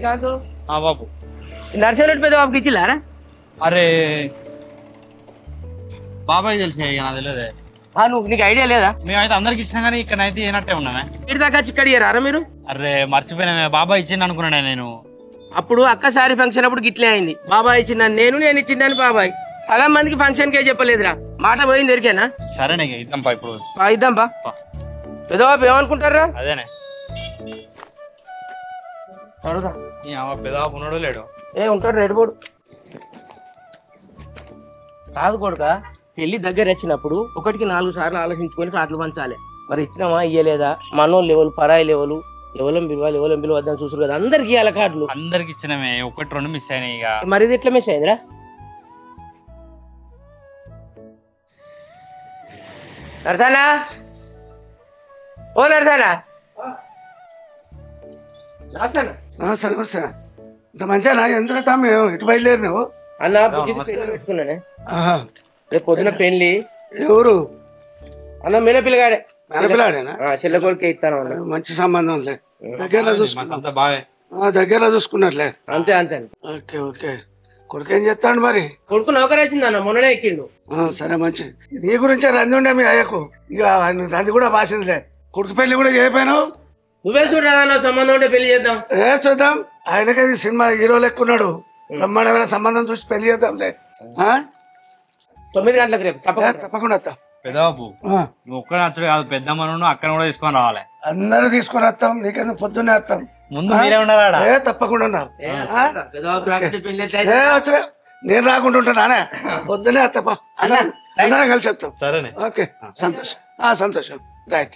బాబు నర్సింహరెడ్డి పెద్ద బాబుకి ఇచ్చిల్లారా? అరే బాబాయ్ తెలిసే నాకు తెలియదే. నీకు ఐడియా లేదా? మేమైతే అందరికి ఇచ్చినా కానీ ఇక్కడ అయితే ఏనట్టే ఉన్నామే. ఇటు దాకా చిక్కడి ఇయ్యారా మీరు? అరే మర్చిపోయినా బాబాయ్ ఇచ్చింది అనుకున్నాడే నేను. అప్పుడు అక్క సారీ ఫంక్షన్ అప్పుడు గిట్లే అయింది. బాబాయ్ ఇచ్చిందని నేను ఇచ్చిందని బాబాయ్. సగం మందికి ఫంక్షన్ కే చెప్పలేదురా. మాట పోయింది ఎరికేనా? సరేనే ఇద్దాం పా ఇప్పుడు. ఇద్దాం పా. పెద్ద బాబు ఏమనుకుంటారా? అదేనే పెద్ద బాబు ఉన్నాడు లేడు? ఉంటాడు రెడ్ బోర్డు కాదు కొడుక. పెళ్లి దగ్గర వచ్చినప్పుడు 1కి 4 సార్లు ఆలోచించుకొని కార్డులు పంచాలి. మరి ఇచ్చినామా ఇయ్యలేదా, మనోళ్ళు లెవెల్ పరాయి లెవెల్ ఎవలం పిలవద్దని చూసారు కదా, అందరికి ఇవ్వాలి కార్డులు. అందరికి ఇచ్చినమే, 1-2 మిస్ అయినాయి. ఇక మరి ఇది ఎట్లా మిస్ అయిందిరా? నర్సానా, ఓ నర్సానా. ఇంత మంచిగా ఎంత ఇటు బయలుదేరి నువ్వు అన్న పెట్టుకున్నానే. రేపు పొద్దున పెళ్లి. ఎవరు అన్న మేన పిల్లగాడే. పిల్లగాడేనా? చెల్ల కొడుకే ఇస్తాను. మంచి సంబంధం లే, దగ్గరలో చూసుకున్నట్లే. అంతే అంతే. Okay okay. కొడుకు ఏం చెప్తాడు మరి? కొడుకు నౌకరేసింది అన్న, మొన్ననే ఎక్కిండు. సరే మంచిది. నీ గురించే రంది ఉండే మీ అయ్యకు. ఇక రంది కూడా బాసిందిలే. కొడుకు పెళ్లి కూడా చేయపోయాను. నువ్వే చూడరాదన్న, సంబంధం ఉంటే పెళ్లి చేద్దాం. చూద్దాం. ఆయనకది సినిమా హీరో లెక్కున్నాడు. బ్రహ్మాండమైన సంబంధం చూసి పెళ్లి చేద్దాంలే. 9 గంటలకు రేపు తప్పకుండా వస్తాం. పెద్దబాబు నువ్వు ఒక్కడ నచ్చడు కాదు, పెద్దమ్మను అక్కడ కూడా తీసుకొని రావాలి. అందరూ తీసుకొని వస్తాం. నీకేదో పొద్దున్నే వస్తాం. ముందు మీరే ఉండాలా? తప్పకుండా నేను రాకుండా ఉంటానా? పొద్దునే వస్తా. అందరం కలిసి వస్తాం. సరేనే. ఓకే సంతోషం. సంతోషం. రైట్.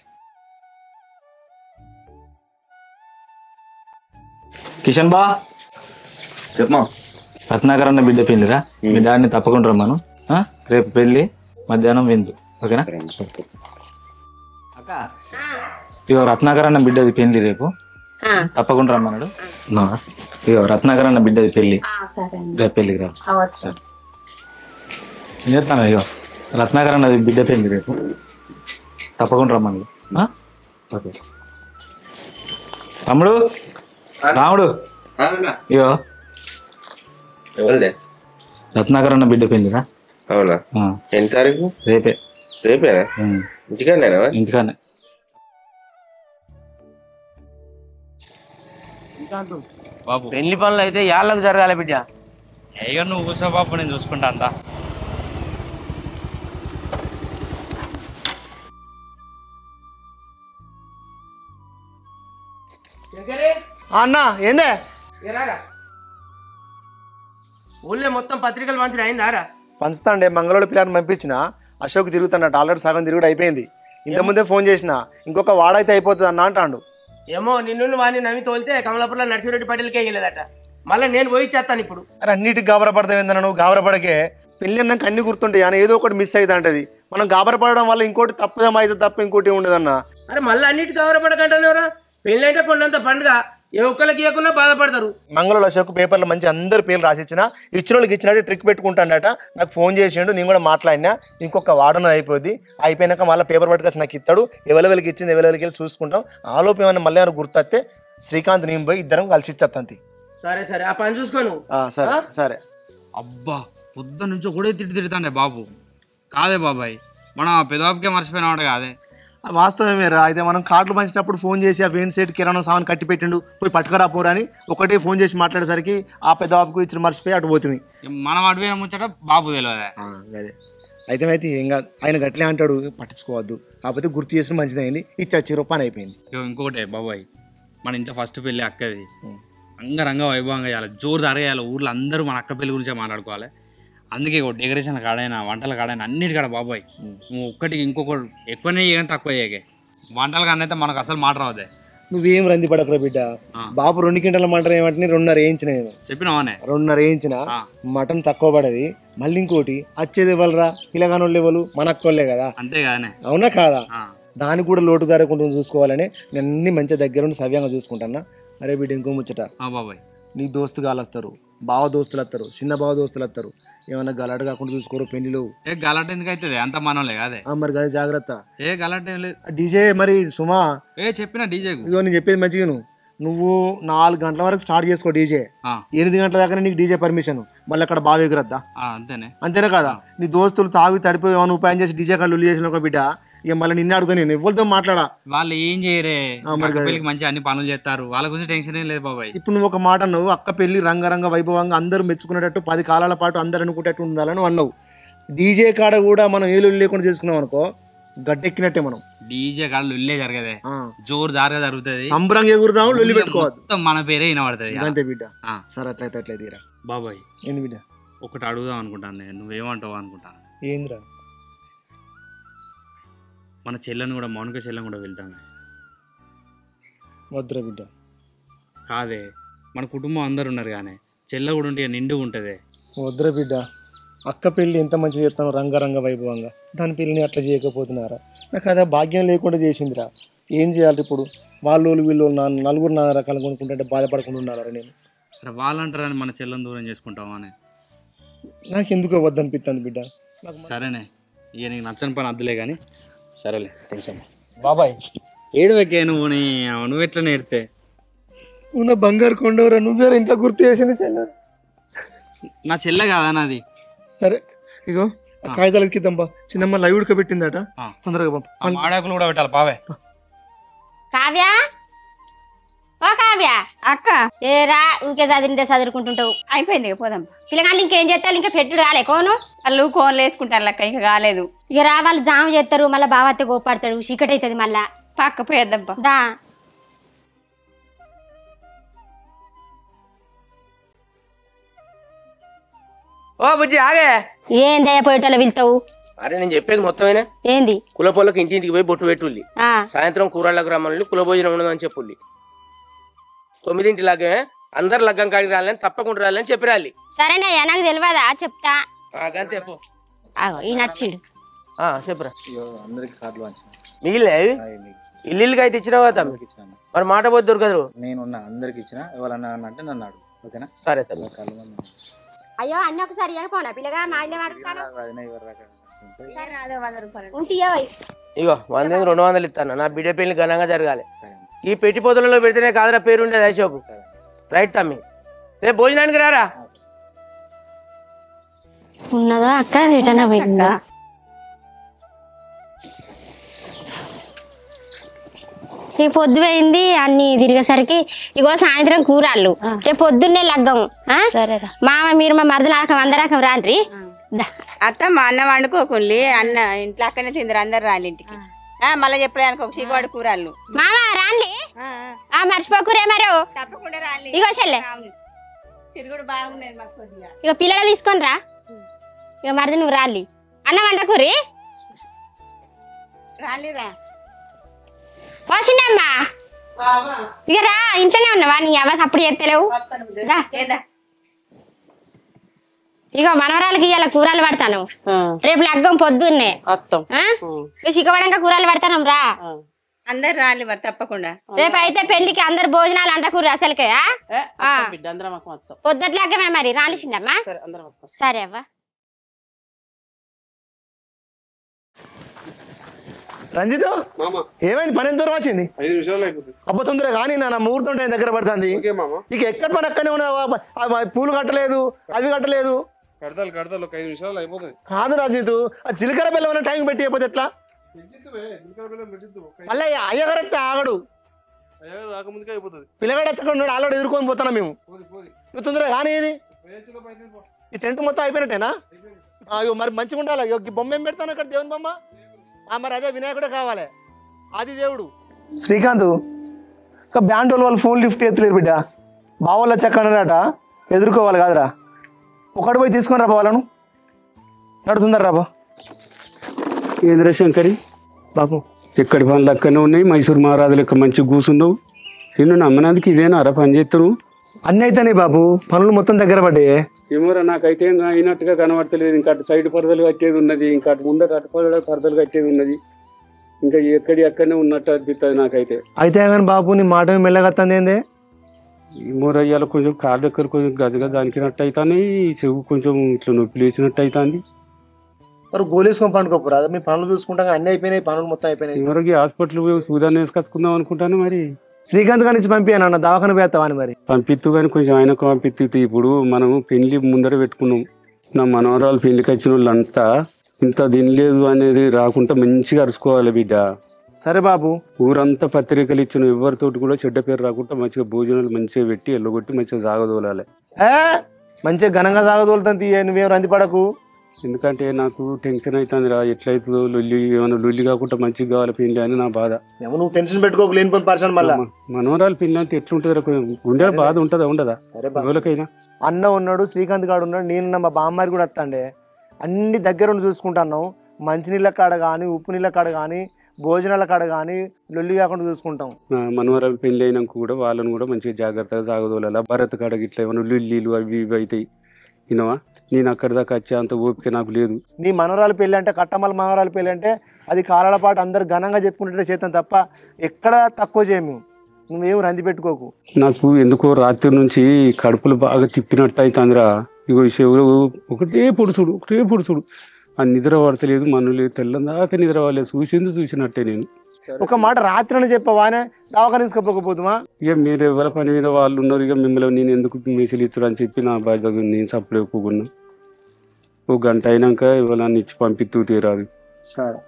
కిషన్ బా చెప్పమా. రత్నాకర్ అన్న బిడ్డ పెళ్లిరా, మీ డాడీని తప్పకుండా రమ్మను. రేపు పెళ్లి, మధ్యాహ్నం విందు. ఓకేనా? అక్క ఇగో రత్నాకర్ అన్న బిడ్డది పెళ్లి రేపు, తప్పకుండా రమ్మన్నాడు. ఇగో రత్నాకర్ అన్న బిడ్డది పెళ్లి, రేపు పెళ్లికి రా. నేను చెప్తాను. ఇగో రత్నాకర్ అన్నది బిడ్డ పెళ్లి రేపు, తప్పకుండా రమ్మన్నాడు. ఓకే తమ్ముడు రాముడు. ఇగో రత్నాకర్ అన్న బిడ్డ పెళ్లిరా. అవునా? ఎన్ని తారీఖు? రేపే. రేపేనా? ఇంటికానే. ఇంటికానే. బాబు పెళ్లి పనులు అయితే యాళ్ళకు జరగాలి బిడ్డ. ఇక నువ్వు కూర్చో బాబు, నేను చూసుకుంటా అంతా. అన్న ఏందే? ఊళ్ళో మొత్తం పత్రికలు పంచడం అయిందారా? పంచుతాండే. మంగళూరు పిల్లని పంపించిన, అశోక్ తిరుగుతున్నట్టు. ఆల్రెడీ సగం తిరుగుడు అయిపోయింది. ఇంతకుముందే ఫోన్ చేసిన, ఇంకొక వాడైతే అయిపోతుంది అన్న అంటాడు. ఏమో నిన్ను వాడిని నమ్మి తోలితే కమలాపురంలో నర్సిరెడ్డి పటేల్కే వేయలేదట. మళ్ళీ నేను పోయి చేస్తాను ఇప్పుడు. అరే అన్నిటికి గాబరపడతావేందన్న నువ్వు? గాబరపడకే. పెళ్ళి అన్నాక అన్ని గుర్తుంటాయి అని ఏదో ఒకటి మిస్ అవుతా అంటది. మనం గాబరపడడం వల్ల ఇంకోటి తప్పుదేమో అయితే తప్ప ఇంకోటి ఉండదన్న. అరే మళ్ళీ అన్నిటికి గాబరపడకంటారా? పెళ్ళి అంటే కొండంత పండుగ, ఏ ఒక్కరికి ఇవ్వకుండా బాధపడతారు. మంగళూరు అశోక్ పేపర్లో మంచి అందరు పేర్లు రాసిచ్చిన, ఇచ్చిన వాళ్ళకి ఇచ్చినట్టు ట్రిక్ పెట్టుకుంటాడట. నాకు ఫోన్ చేసిండు, నేను కూడా మాట్లాడినా. ఇంకొక వాడన అయిపోద్ది. అయిపోయినాక మళ్ళీ పేపర్ పట్టుకొచ్చి నాకు ఇస్తాడు. ఎవరెవరికి ఇచ్చింది ఎవరెవరికి వెళ్ళి చూసుకుంటాం. ఆలోపు ఏమైనా మళ్ళీ ఏమైనా గుర్తొస్తే శ్రీకాంత్ నేను పోయి ఇద్దరం కలిసి ఇచ్చేస్తాంతి. సరే సరే, ఆ పని చూసుకోను. సరే సరే. అబ్బా పొద్దు నుంచి ఒకటే తిడతాండే బాబు. కాదే బాబాయ్, మన పెదబాబుకే మర్చిపోయినా కాదే. వాస్తవమేరా. అయితే మనం కార్డులు పంచినప్పుడు ఫోన్ చేసి ఆ వేన్ సెట్ కిరాణా సామాన్ కట్టి పెట్టిండు, పోయి పట్టుకరా పోరా అని ఒకటే ఫోన్ చేసి మాట్లాడేసరికి ఆ పెద్ద బాబుకు ఇచ్చిన మర్చిపోయి అటు పోతుంది. మనం అటువైన ముచ్చట బాబు తెలియదు. అదే అయితే ఇంకా ఆయన గట్లే అంటాడు, పట్టించుకోవద్దు. కాకపోతే గుర్తు చేసిన మంచిదైంది. ఇచ్చి రూపాయలు అయిపోయింది. ఇంకొకటి బాబాయ్, మన ఇంట్లో ఫస్ట్ పెళ్ళి అక్కది. అంగరంగ వైభవంగా చేయాలి, జోరు తరగేయాలి. ఊర్లో అందరూ మన అక్క పెళ్లి గురించే మాట్లాడుకోవాలి. అందుకే డెకరేషన్ కాడైనా వంటల కాడైనా అన్నిటికాడ బాబాయ్ నువ్వు ఒక్కటికి ఇంకొకటి ఎక్కువనే కానీ తక్కువ చేయకే. వంటలు కానీ అయితే మనకు అసలు మాట రావద్దే. నువ్వేం రంది పడకరా బిడ్డ. బాబు 2 క్వింటాల మటన్ ఏమంటే 2.5 వేయించిన. నేను చెప్పినావానే 2.5 వేయించిన. మటన్ తక్కువ పడది. మళ్ళీ ఇంకోటి వచ్చేది ఇవ్వలరా, పిల్లగానోళ్ళు ఇవ్వలు మన అక్కోళ్ళే కదా. అంతే కదనే? అవునా కాదా? దానికి కూడా లోటు జరగకుండా చూసుకోవాలని నేను అన్ని మంచిగా దగ్గరుండి సవ్యంగా చూసుకుంటానా. అరే బిడ్డ ఇంకో ముచ్చట బాబాయ్, నీ దోస్తు గాలు వస్తారు, బావ దోస్తులు వస్తారు, చిన్న బావ దోస్తులు వస్తారు. ఏమన్నా గలాట కాకుండా చూసుకోరు పెళ్లిలో. ఏ గలాట ఎందుకు అవుతుంది? అంత మనోలే కాదే. మరి అది జాగ్రత్త. ఏ గలాట ఏం లేదు. డీజే మరి సుమా ఏ చెప్పిన డీజే ఇగో నేను చెప్పేది మంచిగా నువ్వు నువ్వు 4 గంటల వరకు స్టార్ట్ చేసుకో డీజే, 8 గంటల దాకా నీకు డీజే పర్మిషన్, మళ్ళీ అక్కడ బాగా ఎగురద్దా? అంతేనే అంతేనా కదా? నీ దోస్తులు తాగి తడిపోయి ఏమైనా ఉపాయం చేసి డీజే కళ్ళు చేసిన ఒక బిడ్డ, ఇక మళ్ళీ నిన్నే అడుగుతా, నేను ఎవరితో మాట్లాడా. వాళ్ళు ఏం చేయరే, పెళ్లికి మంచి అన్ని పనులు చేస్తారు, వాళ్ళ గురించి టెన్షన్ ఏం లేదు బాబాయ్. ఇప్పుడు నువ్వు ఒక మాట అన్నావు, అక్క పెళ్లి రంగరంగ వైభవంగా అందరూ మెచ్చుకునేటట్టు 10 కాలాల పాటు అందరు అనుకునేటట్టు ఉండాలని అన్నావు. డీజే కాడ కూడా మనం ఏలు లేకుండా చేసుకున్నాం అనుకో, గడ్డెక్కినట్టే. మనం డీజే కాడ లొల్లే జరగదే, జోరు దారుగా జరుగుతుంది, సంబరంగా ఎగురుదాము, లొల్లి పెట్టుకోవద్దు, మొత్తం మన పేరే వినబడుతుంది. అంతే బిడ్డ. సరే అట్లయితే అట్లయితే తీరా బాబాయ్. ఏంది బిడ్డ? ఒకటి అడుగుదాం అనుకుంటాను నేను, నువ్వేమంటావు అనుకుంటాను. ఏందిరా? మన చెల్లెని కూడా, మౌనిక చెల్లెని కూడా వెళ్తాం. వద్దురా బిడ్డ. కాదే, మన కుటుంబం అందరు ఉన్నారు కానీ చెల్లె కూడా ఉంటే నిండు ఉంటుంది. వద్దురా బిడ్డ. అక్క పెళ్ళి ఎంత మంచిగా చేస్తాను, రంగరంగ వైభవంగా, దాని పెళ్ళిని అట్లా చేయకపోతున్నారా? నాకు అదే భాగ్యం లేకుండా చేసిందిరా. ఏం చేయాలి ఇప్పుడు? వాళ్ళు వీళ్ళు నలుగురు నా రకాలు కొనుక్కుంటే బాధపడకుండా ఉన్నారా? నేను వాళ్ళంటారని మన చెల్లెని దూరం చేసుకుంటావా అని నాకు ఎందుకో వద్దనిపిస్తుంది బిడ్డ. సరేనే, ఇక నీకు నచ్చని పని అద్దులే కానీ సరేలే, టెన్షన్ బాబాయ్. ఏడువకే నువ్వు ఎట్లా నేర్తే నువ్వు బంగారు కొండవరా, నువ్వేరా ఇంట్లో గుర్తు చేసిన చెల్లె. నా చెల్లె కాదా నాది? సరే ఇగో కాగితాలకి ఇద్దాంపా. చిన్నమ్మ లైవ్ ఉడకబెట్టిందట, తొందరగా పంప. ఆడాకులు కూడా పెట్టాలి పావే. కావ్య, ఓ కావ్య. అక్క ఏరా ఊకే చదివింటే చదువుకుంటుంటావు. అయిపోయింది, పోదాం. పిల్లగాళ్ళు ఇంకేం చేస్తారు? ఇంకా పెట్టుడు కాలే కోను. వాళ్ళు కోన్లు వేసుకుంటారు అక్క, ఇంకా కాలేదు. ఇక రా, వాళ్ళు జామ చేస్తారు, మళ్ళీ బావత్తే గోపాడతాడు, చీకటి అవుతుంది మళ్ళా. పక్క పోయేద్దాంపా. దా. ఓ బుజ్జి ఆగే. ఏం దయపోయేటోళ్ళు వెళ్తావు? అరే నేను చెప్పేది మొత్తమేనా? ఏంది? కులపోళ్ళకి ఇంటింటికి పోయి బొట్టు పెట్టుల్లి, ఆ సాయంత్రం కూరళ్ళకు రమ్మని కుల భోజనం ఉండదని చెప్పుల్లి. 9 లగ్గమే, అందరు లగ్గం కాడికి రాలని, తప్పకుండా రాలని చెప్పి రాలి. సరేనయ్యా, నాకు తెలియదా, చెప్తా. గంతే పో. ఆగో ఈ నచ్చిడు. చెప్పురా. అందరికి కార్డులు మిగిలిన ఇల్లుకి అయితే ఇచ్చినావా తమ్మి? మరి మాట పోతే దొరకదు. నేను అందరికి ఇచ్చిన, ఎవరన్నా అంటే నన్ను అడుగు, ఓకేనా? సరే తమ్మి. అయ్యో అన్న ఒకసారి ఇవ్వకపోనా పిల్లగా ఇగో 100 200 ఇస్తాను, నా బిడ్డ పెళ్లి ఘనంగా జరగాలి. ఈ పెట్టిపోతులలో పెడితేనే కాదురా పేరు ఉండేది అశోక్. రైట్ తమ్మి, రేపు భోజనానికి రారా. ఉన్నదా అక్క? రిటర్న్ పోయిందా? ఈ పొద్దు పోయింది అన్ని తిరిగేసరికి. ఇగో సాయంత్రం కూరాళ్ళు, రేపు పొద్దున్నే లగ్గం. మామ మీరు మా మరదలాకం అందరాకం రాండ్రి. అత్త మా అన్న వండుకోకుండి, అన్న ఇంట్లో అక్కడనే తిందరు, అందరు రాలి ఇంటికి. మళ్ళీ చెప్పడానికి ఒక సిగ్గువాడు కూరళ్ళు. మామ రాండి, మర్చిపోకురే మరో. తప్పకుండా రాలి. ఇగో చెల్లె తిరుగుడు బాగున్నది మాకు కొద్దిగా. ఇక పిల్లలు తీసుకొని రా. ఇక మరిది నువ్వు రాలి, అన్న వండకూరి రాలిరా. వచ్చిందమ్మా. ఇక రా, ఇంట్లోనే ఉన్నావా? నీ అవ్వస్ అప్పుడు చెప్తలేవు. ఇక మనవరాలకి ఇవాళ కూరలు పడతాను, రేపు లగ్గం పొద్దున్నే చిక్కబడంగా కూరలు పడతాను. రా అందరు రాలి మరి తప్పకుండా. రేపు అయితే పెళ్లికి అందరు భోజనాలు అంటకూరు అసలుకే. పొద్దుట్లాగమే మరి రాలిసిందమ్మా. సరే అవ్వ. రంజిత్ ఏమైంది? పని ఎంత దూరం వచ్చింది? 5 నిమిషాలు అయిపోతుంది. అబ్బా తొందరగా కానీ నా ముహూర్తం టైం దగ్గర పడుతుంది. ఇక ఎక్కడ పని అక్కడనే ఉన్నా, పూలు కట్టలేదు, అవి కట్టలేదు. కడతాలు ఒక 5 నిమిషాలు అయిపోతుంది. కాదు రంజిత్, ఆ జీలకర్ర బెల్లం టైం పెట్టి అయిపోతే ఎట్లా? మళ్ళీ అయ్యగారు ఆగడు, రాకముందుకే అయిపోతుంది. పిల్లగాడు ఎత్తకుండా ఆల్రెడీ ఎదుర్కొని పోతున్నాం మేము. నువ్వు తొందరగా కానీ ఇది ఈ టెంట్ మొత్తం అయిపోయినట్టేనా? అయ్యో మరి మంచిగా ఉండాలి. బొమ్మ ఏం పెడతాను అక్కడ? దేవుని బొమ్మ. మరి అదే వినాయకుడే కావాలి, అది దేవుడు. శ్రీకాంత్ బ్యాండ్ వాళ్ళు ఫోన్ లిఫ్ట్ ఎత్తలేరు బిడ్డ. బావోళ్ళ చెక్కనరాట, ఎదుర్కోవాలి కాదురా. ఒకటి పోయి తీసుకొని రాబా వాళ్ళను. నడుతుందరా రాబా. ఏంద్ర శంకరి బాబు, ఎక్కడి పనులు అక్కడనే ఉన్నాయి. మైసూరు మహారాజు లెక్క మంచిగా కూర్చున్నావు. నిన్ను నమ్మనందుకు ఇదేనా అరా పని చేస్తాను? అన్నీ అయితేనే బాబు, పనులు మొత్తం దగ్గర పడ్డాయి. ఏమోరా నాకైతే అయినట్టుగా కనబడతలేదు. ఇంకా అటు సైడ్ పరదలు కట్టేది ఉన్నది, ఇంకా అటు ముందర అటు పరదలు కట్టేది ఉన్నది. ఇంకా అక్కడనే ఉన్నట్టు అనిపిస్తుంది నాకైతే. అయితే కానీ బాబు నీ మాట మెల్లగత్తంది ఏందే? ఏమోరా ఇవాళ కొంచెం కాళ్ళ దగ్గర కొంచెం గదిగా దానికినట్టు అవుతాను, చెవు కొంచెం ఇట్లా నొప్పి లేచినట్టు అవుతుంది. మరి గోలేసుకొని పండుకోపురా, మీ పనులు చూసుకుంటా అన్నీ అయిపోయినాయి, పనులు మొత్తం అయిపోయినాయి. ఎవరికి హాస్పిటల్ పోయి సూదాన్ని వేసుకొచ్చుకుందాం అనుకుంటాను. మరి శ్రీకాంత్ గారి నుంచి పంపించాను అన్న దవాఖాన పోతావా అని మరి పంపిత్తు కానీ కొంచెం ఆయనకు పంపిత్తు. ఇప్పుడు మనం పెళ్లి ముందర పెట్టుకున్నాం. నా మనవరాలు పెళ్లికి వచ్చిన వాళ్ళంతా ఇంత తినలేదు అనేది రాకుండా మంచిగా అరుచుకోవాలి బిడ్డ. సరే బాబు. ఊరంతా పత్రికలు ఇచ్చిన ఎవరితోటి కూడా చెడ్డ పేరు రాకుండా మంచిగా భోజనాలు మంచిగా పెట్టి ఎల్లగొట్టి మంచిగా సాగదోలాలి. మంచిగా ఘనంగా సాగదోలుతాను తీయ, నువ్వేం రందిపడకు. ఎందుకంటే నాకు టెన్షన్ అవుతుంది రా, ఎట్లయితుందో లొల్లి, ఏమైనా లొల్లి కాకుండా మంచిగా కావాలి పెళ్లి అని నా బాధ. నువ్వు టెన్షన్ పెట్టుకోకు, లేని పని పర్సన్ మళ్ళీ. మనవరాలు పెళ్లి అంటే ఎట్లుంటుంది, గుండె బాధ ఉంటుందా ఉండదా ఎవరికైనా? అన్న ఉన్నాడు, శ్రీకాంత్ గారు ఉన్నాడు, నేనున్నా, మా బామ్మారి కూడా వస్తాండే. అన్ని దగ్గర చూసుకుంటున్నాం. మంచినీళ్ళ కాడ కానీ, ఉప్పు నీళ్ళ కాడ కానీ, భోజనాల కాడ కానీ లొల్లి కాకుండా చూసుకుంటాం. మనవరాలు పెళ్లి అయినాక కూడా వాళ్ళని కూడా మంచిగా జాగ్రత్తగా సాగదోలాల. భరత్ కాడ గిట్లా ఏమైనా లొల్లీలు అవి ఇవి అవుతాయి. వినవా? నేను అక్కడి దాకా వచ్చే అంత ఓపిక నాకు లేదు. నీ మనవరాలు పెళ్ళి అంటే, కట్టమల మనవరాలు పెళ్ళి అంటే అది కాలాల పాటు అందరు ఘనంగా చెప్పుకుంటే చేద్దాం తప్ప ఎక్కడ తక్కువ చేయము. నువ్వేం రంది పెట్టుకోకు. నాకు ఎందుకో రాత్రి నుంచి కడుపులు బాగా తిప్పినట్టు అవుతుందిరా. ఇగో చెవులు ఒకటే పొడుచుడు. ఆ నిద్ర పడతలేదు, లేదు, తెల్లం దాకా నిద్ర పడలేదు. చూసినట్టే నేను. ఒక మాట రాత్రి చెప్పవానే దవాఖాన తీసుకపోకపోతుమా? ఇక మీరు ఎవరి పని మీద వాళ్ళు ఉన్నారు, ఇక మిమ్మల్ని నేను ఎందుకు మెసేజ్ ఇస్తారు అని చెప్పి నా బాధ్యత నేను సప్లై ఒప్పుకున్నా. ఒక గంట అయినాక ఇవాళ ఇచ్చి పంపిత్తూ తీరాదు. సరే,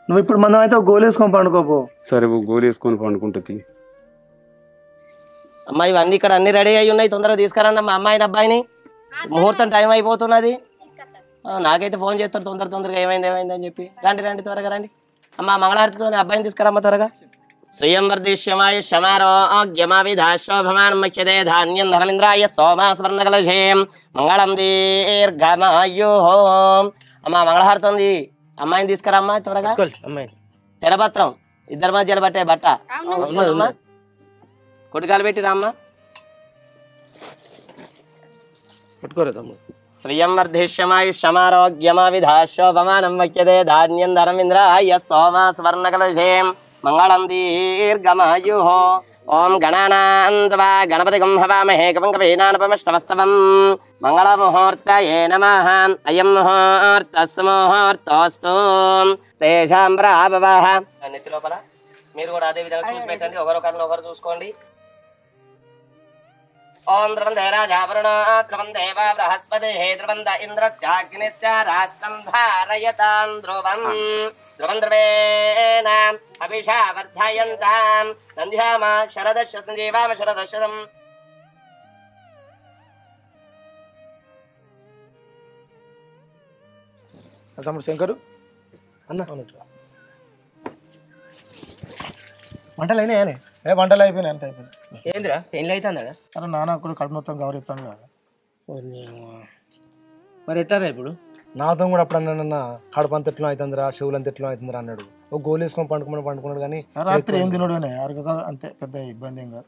నువ్వు ఇప్పుడు మనం అయితే ఒక గోలు వేసుకొని పండుకోపో. సరే, ఒక గోలు వేసుకొని పండుకుంటుంది. అమ్మాయి ఇవన్నీ ఇక్కడ అన్ని రెడీ అయ్యి ఉన్నాయి, తొందరగా తీసుకురండి మా అమ్మాయిని అబ్బాయిని. ముహూర్తం టైం అయిపోతున్నది. నాకైతే ఫోన్ చేస్తారు తొందరగా ఏమైంది అని చెప్పి. రండి త్వరగా రండి. అమ్మ మంగళారతితో అబ్బాయిని తీసుకురమ్మ త్వరగా. శ్రియం వర్ధిష్యమాయు శమారోగ్యమావిధాశోభమానం మచ్యతే ధాన్యం ధర్మేంద్రాయ సోమాస్వర్ణకలశేయం మంగళం దీర్ఘమాయు. అమ్మ మంగళహారతి ఉంది, అమ్మాయిని తీసుకురమ్మా త్వరగా. అమ్మాయి తెరపత్రం ఇద్దరి మధ్యలో పట్టే బట్ట కొట్టుకాలు పెట్టి రామ్మా. కొట్టుకోరు తమ్ముడు. శ్రియం వర్ధిష్యమాయు శమారోగ్యమావిధాశోభమానం వక్యతే ధాన్యం ధర్మేంద్రాయ సోమాస్వర్ణకలశేయం మంగళం దీర్ఘమాయు. ఓం గణానాన్వా గణపతిగం హవామహే కవం కవీనానపమష్టవస్తవం మంగళముహూర్తయే నమః. అయం ముహూర్తస్ముహూర్తోస్తు తేషాం ప్రాభవః. నెత్తి లోపల మీరు కూడా అదే విధంగా చూసి పెట్టండి, ఒకరు చూసుకోండి. ఓం ద్రవందే రాజావరుణ ద్రవం దేవ బృహస్పతి ద్రవంద ఇంద్రశ్చాగ్నిశ్చ రాష్ట్రం ధారయతాం ధ్రువం ధ్రువం ద్రవేణ అభిషా వర్ధయంతాం నంద్యామ శరదశతం జీవామ శరదశతం. తమ్ముడు శంకరు అన్న వంటలు అయినాయనే? వంటలు అయిపోయినాయి, అంత అయిపోయినాయి. ఏంద్రా పెళ్ళి అవుతుందా? అరే నాన్న కూడా కడుపు మొత్తం గౌరవిస్తాను కదా. మరి ఎట్టారా ఇప్పుడు? నాతో కూడా అప్పుడు అన్న కడుపు అంత ఎట్లా అవుతుందిరా, చెవులు అంత ఎట్లా అవుతుందిరా అన్నాడు. ఒక గోలు వేసుకొని పండుకున్నాడు కానీ రాత్రి ఏం తినడు అంతే, పెద్ద ఇబ్బంది ఏం కాదు.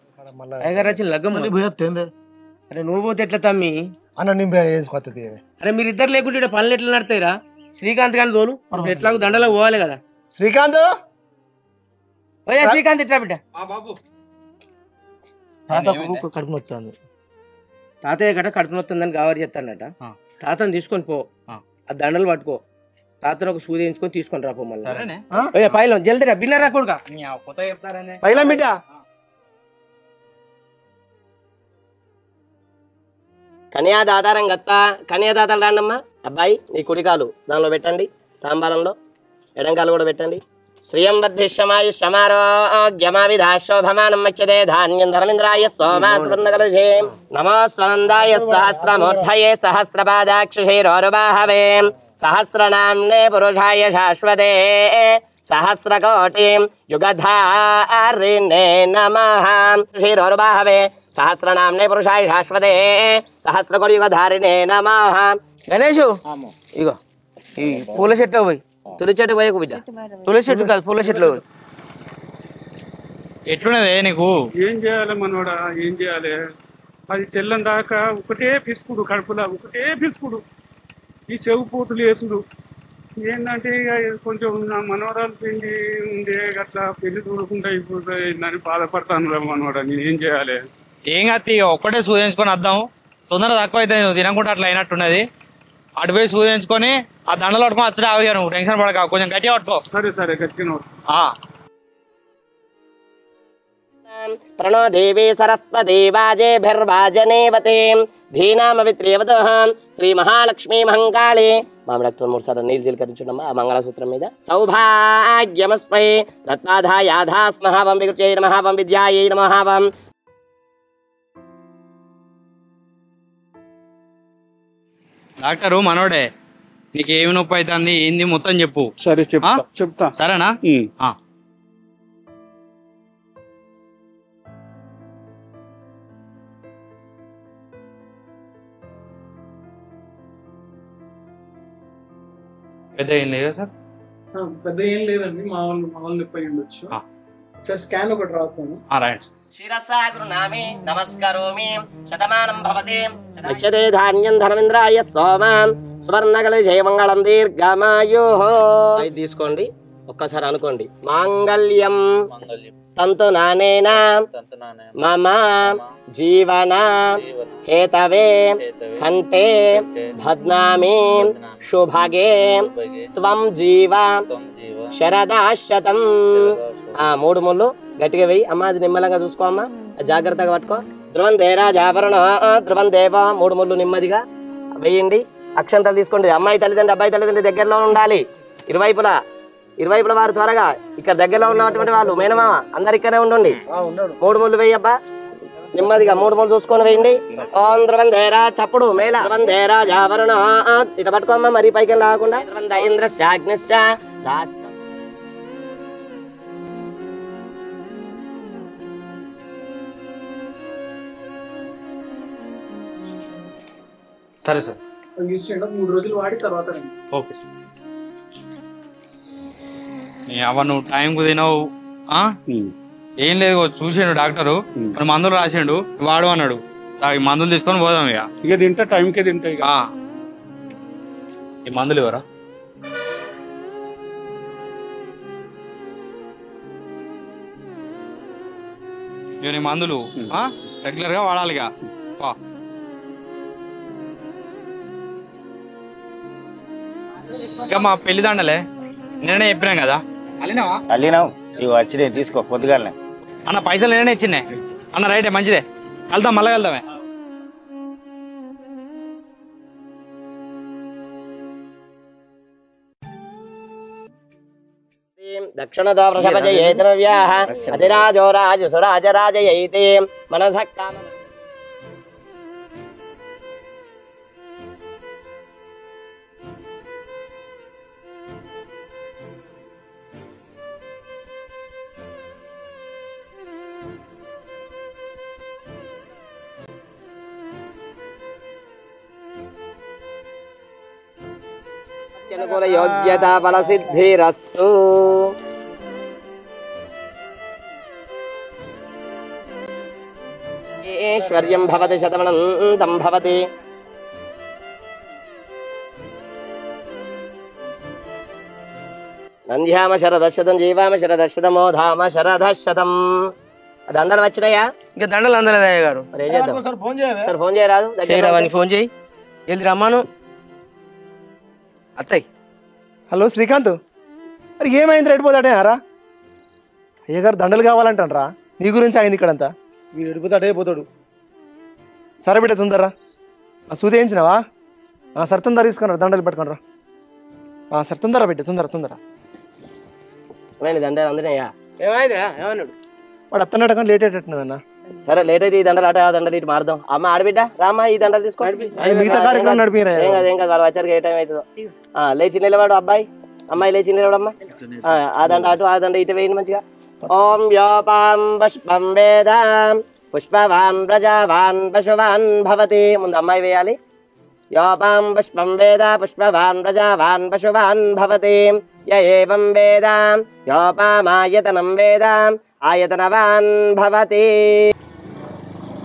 అరే నువ్వు పోతే ఎట్లా తమ్మి అన్న నేను వేసుకొస్తుంది. అరే మీరు ఇద్దరు లేకుంటే పనులు ఎట్లా నడతాయిరా? శ్రీకాంత్ గాని తోలు ఎట్లాగో దండలో పోవాలి కదా. శ్రీకాంత్ శ్రీకాంత్ ఇట్లా బిడ్డ. కడుపు నొస్తుంది. తాతయ్య గట కడుపు నొస్తుందని గావరి చెప్తానట. తాతను తీసుకొని పో, ఆ దండలు పట్టుకో, తాతను ఒక సూది వేయించుకొని తీసుకొని రాపో. మళ్ళీ పైలం జల్దీ రా, బిన్న రాకుండా పైలం బిడ్డ. కన్యాదాతారం గత్త. కన్యాదాతలు రాండమ్మా. అబ్బాయి నీ కుడికాలు దానిలో పెట్టండి, తాంబాలంలో ఎడంకాలు కూడా పెట్టండి. శ్రియం వర్ధిష్యమాయు శమారోగ్యమావిధాశోభమానం మచ్యతే ధాన్యం ధర్మేంద్రాయ సోమాస్వర్ణకలశేయం నమో స్వనందాయ సహస్రమూర్ధయే సహస్రపాదాక్షిరోరుబాహవే సహస్రనామ్నే పురుషాయ శాశ్వతే సహస్రకోటిం యుగధారిణే నమః. క్షీరోరుబాహవే సహస్రనామ్నే పురుషాయ శాశ్వతే సహస్రకోటి యుగధారిణే నమః. గణేషు ఇగో ఈ పూల చెట్టు పోయి, తులి చెట్టు పోయకు బిడ్డ. తులసి చెట్టు కాదు, పూల చెట్లు. ఎట్లున్నదే నీకు? ఏం చేయాలి మనోడా, ఏం చేయాలి? అది తెల్లం దాకా ఒకటే పిసుకుడు, కడుపులా ఒకటే పిసుకుడు, ఈ చెవు పోటులు వేసుడు. ఏంటంటే ఇక కొంచెం నా మనవరాలు పెళ్లి ఉండే అట్లా పెళ్లి చూడకుండా అయిపోతుందని బాధపడతాను మనోడా. నేను ఏం చేయాలి? ఏం కాదు, ఒక్కటే సూచించుకొని వద్దాం. తొందరగా తక్కువ అయితే నువ్వు తినకుండా అట్లా అయినట్టున్నది. అటు పోయి సూచించుకొని ఆ దండలు పట్టుకొని వచ్చి ఆవిగా, నువ్వు టెన్షన్ పడక, కొంచెం గట్టిగా పట్టుకో. సరే గట్టిగా. ప్రణో దేవీ సరస్వతి వాజేభిర్వాజనేవతే ధీనామవిత్రియవతః శ్రీ మహాలక్ష్మీ మహంకాళి మామిడక్తో 3 సార్లు నీళ్ళు చిలకరించుడమ్మా ఆ మంగళసూత్రం మీద. సౌభాగ్యమస్మై రత్నాధాయాధాస్మహావం వికృత్యై నమః విద్యాయై నమః. డాక్టరు మనోడే, నీకు ఏమి నొప్పి అవుతుంది ఏంది మొత్తం చెప్పు. సరే చెప్తా. సరేనా? పెద్ద ఏం లేదా సార్? పెద్ద ఏం లేదండి, మా వాళ్ళు నొప్పి అయి ఉండొచ్చు. స్కాన్ ఒకటి రాస్తాను. రైట్. శిరసాగురునామి నమస్కరోమి శతమానం భవతి శతదే ధాన్యం ధనమింద్రాయ సోమాం సువర్ణకలశే మంగళం దీర్ఘమాయుః. ఇది తీసుకోండి, ఒక్కసారి అనుకోండి. మాంగళ్యం తంతునానేన మమ జీవన హేతవే కంఠే భద్నామి శుభగే త్వం జీవ శరదాశతం. 3 ముళ్ళు గట్టిగా వెయ్యి అమ్మ, అది నిమ్మలంగా చూసుకో అమ్మ, జాగ్రత్తగా పట్టుకో. ధ్రువం దేరాజాభరణ ధ్రువం దేవ 3 ముళ్ళు నెమ్మదిగా వెయ్యండి. అక్షంతలు తీసుకోండి. అమ్మాయి తల్లిదండ్రి అబ్బాయి తల్లిదండ్రి దగ్గరలో ఉండాలి. ఇరువైపులా వారు త్వరగా ఇక్కడ దగ్గరలో ఉన్నటువంటి వాళ్ళు మేనమామ అందరు ఇక్కడే ఉండండి. 3 ముళ్ళు వెయ్యబ్బా నెమ్మదిగా 3 ముళ్ళు చూసుకొని వేయండి. ఓం ధ్రువం దేరా చప్పుడు మేళ ధ్రువం దేరాజాభరణ ఇట పట్టుకోమ్మా, మరీ పైకి రాకుండా. ఇంద్రశ్చాగ్నిశ్చ రాష్ట్ర సరే సార్. 3 రోజులు వాడి తర్వాత ఓకే. అవ నువ్వు టైంకు తినవు. ఏం లేదు, చూసిండు డాక్టరు, కొన్ని మందులు రాసిండు, వాడు అన్నాడు. ఈ మందులు తీసుకొని పోదాం. ఇక తింటా, టైంకే తింటా. ఈ మందులు ఎవరా? ఇక నీ మందులు రెగ్యులర్ గా వాడాలిగా. ఇక మా పెళ్లి దండలే నేనే చెప్పినాం కదా. అల్లినావు ఇవి వచ్చినాయి, తీసుకో పొద్దుగాలనే. అన్న పైసలు నేనే ఇచ్చినాయి అన్న. రైటే, మంచిదే, వెళ్దాం, మళ్ళీ వెళ్దామే. దక్షిణతో వృషభజయేతనవ్యాః అధిరాజో రాజసురాజరాజయైతే మనసః కామ. అనుకూల యోగ్యత బల సిద్ధిరస్తు. ఐశ్వర్యం భవతి శతమనంతం భవతి. నంద్యామ శరదశతం జీవామ శరదశతమో ధామ శరదశతం. దండలు వచ్చినాయా? ఇంకా దండలు అందలేదయ్య గారు. సార్ ఫోన్ చేయరాదు? ఫోన్ చేయి, వెళ్ళి రమ్మాను. అత్తయ్య. హలో శ్రీకాంత్, మరి ఏమైంది? రెడిపోతాడే రా అయ్యగారు, దండలు కావాలంటారా? నీ గురించి అయింది ఇక్కడంతా. వీడు ఎడిపోతాడే పోతాడు. సరే బిడ్డ తొందరరా. సూది వేయించినావా? సరే తొందర తీసుకున్నారా, దండలు పట్టుకుని రా. సరే తొందర బిడ్డ, తొందర. దండలు అందినాయా? ఏమైందిరా? ఏమన్నాడు వాడు అత్తన్నట్టు కానీ లేట్ అయ్యేటట్టున్నదన్న. సరే లేట్ అయితే ఈ దండలు అట, ఆ దండలు ఇటు మారుదాం. అమ్మ ఆడబిడ్డ రామ్మా, ఈ దండలు తీసుకో. మిగతా కార్యక్రమం నడిపిరా. ఏం కాదు, వాళ్ళు వచ్చారు ఏ టైం అవుతుందో. లేచి నిలవాడు అబ్బాయి, అమ్మాయి లేచి నిలవడమ్మా. ఆ దండ అటు, ఆ దండ ఇటు వేయండి మంచిగా. ఓం యోపాం పుష్పం వేదాం పుష్పవాన్ ప్రజావాన్ పశువాన్ భవతి. ముందు అమ్మాయి వేయాలి. యోపాం పుష్పం వేద పుష్పవాన్ ప్రజావాన్ పశువాన్ భవతి. య ఏవం వేద యోపామాయతనం వేద ఆయతనవాన్ భవతి.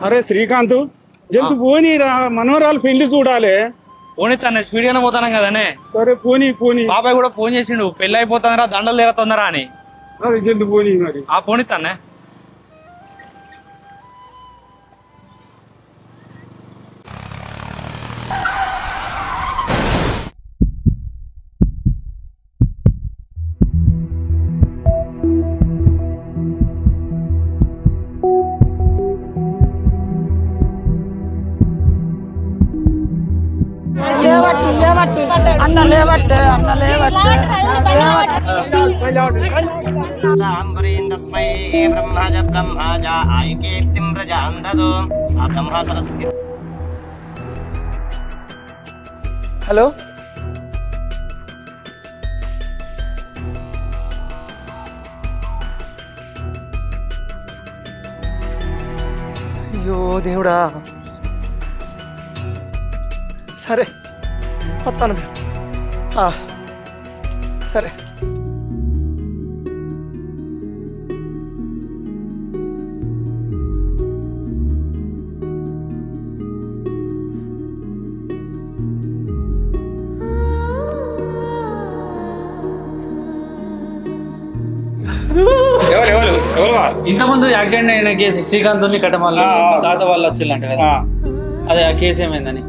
అరే శ్రీకాంత్, జల్ది పోనీరా, మనవరాలు పెళ్లి చూడాలి. పోనీ తన స్పీడ్ గానే పోతాను కదనే. సరే పోనీ. బాబాయ్ కూడా ఫోన్ చేసిండు, పెళ్లి అయిపోతుందిరా, దండలు తీరుతుందరా అని. అది జల్ది పోనీ మరి. పోనీ తన్నే. లేవట్టే అన్న లేవట్టే తస్మై బ్రహ్మజ బ్రహ్మజ ఆయుకీర్తిం ప్రజాం దదో ఆ బ్రహ్మ సరస్వతి. హలో అయ్యో దేవుడా సరే వస్తాను సరే ఇంతకుముందు యాక్సిడెంట్ అయిన కేసు శ్రీకాంత్ కట్టమల్ల తాత వాళ్ళు వచ్చిందంట కదా అదే ఆ కేసు ఏమైందని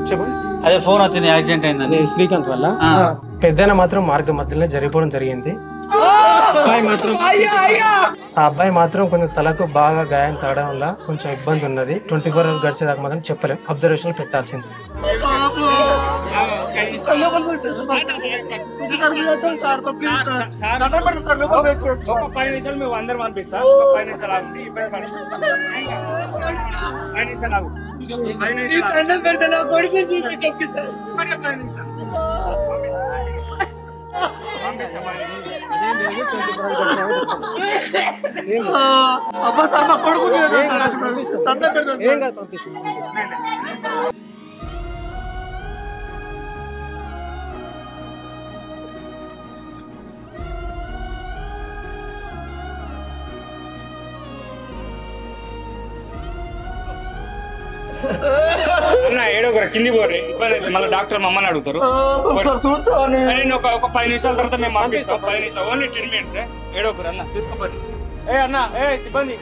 చెప్పండి. అదే ఫోన్ వచ్చింది యాక్సిడెంట్ అయిందని శ్రీకాంత్ వల్ల పెద్దన మాత్రం మార్గం మధ్యలో జరిగిపోవడం జరిగింది. ఆ అబ్బాయి మాత్రం కొంచెం తలకు బాగా గాయం తాగడం వల్ల కొంచెం ఇబ్బంది ఉన్నది. 24 hours గడిచేదాకా మాత్రం చెప్పలేం, అబ్జర్వేషన్ పెట్టాల్సింది. ఏడో కింది పోరే ఇబ్బంది మళ్ళీ డాక్టర్ మమ్మల్ని అడుగుతారు. ఒక 5 నిమిషాల తర్వాత మేము పంపిస్తాం. 10 నిమిషాలు ఓన్లీ 10 minutes. ఏడోకురు అన్న తీసుకోపోయి అన్న సిబ్బంది